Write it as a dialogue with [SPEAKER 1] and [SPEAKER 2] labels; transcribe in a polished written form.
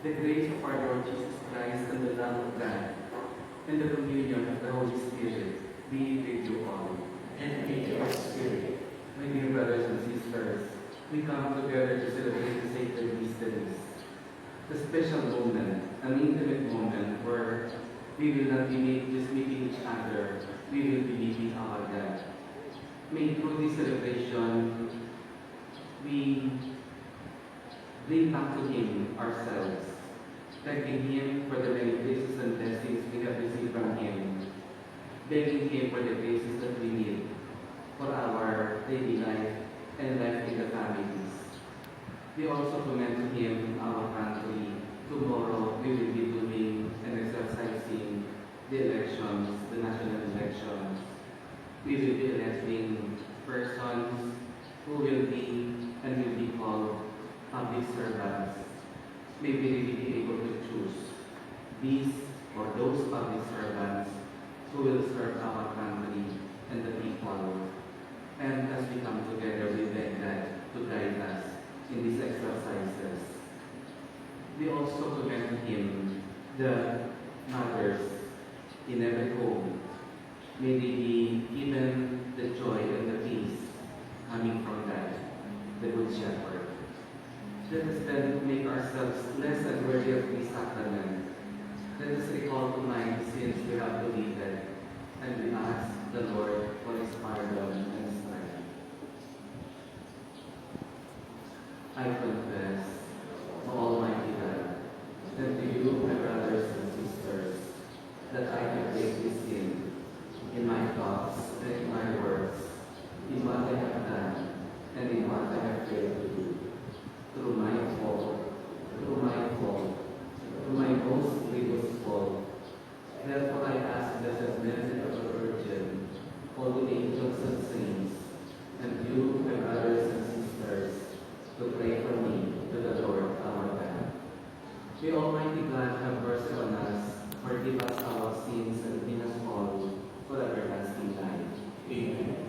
[SPEAKER 1] The grace of our Lord Jesus Christ and the love of God and the communion of the Holy Spirit be with you all.
[SPEAKER 2] And with your spirit.
[SPEAKER 1] My dear brothers and sisters, we come together to celebrate the sacred mysteries. The special moment, an intimate moment where we will not be just meeting each other, we will be meeting our God. May through this celebration, we bring back to Him ourselves, thanking Him for the many graces and blessings we have received from Him, begging Him for the graces that we need for our daily life and life in the families. We also commend to Him our country. Tomorrow we will be doing and exercising the elections, the national elections. We will be electing persons who will be and will be called public servants. May we really be able to choose these or those public servants who will serve our country and the people. And as we come together, we beg God to guide us in these exercises. We also commend Him the mothers in every home. May they be given the joy and the peace coming from God, the Good Shepherd. Let us then make ourselves less unworthy of this sacrament. Let us recall to mind the sins we have committed, and we ask the Lord for His pardon and strength. I confess, O Almighty God, that to you, my brothers and sisters, that I have greatly sinned in my thoughts and in my words, in what I have done and in what I have failed to do. Through my fault, through my most grievous fault. Therefore I ask Blessed Mary of the Virgin, all the angels and saints, and you, my brothers and sisters, to pray for me to the Lord our God. May Almighty God have mercy on us, forgive us our sins, and bring us all to everlasting life. Amen.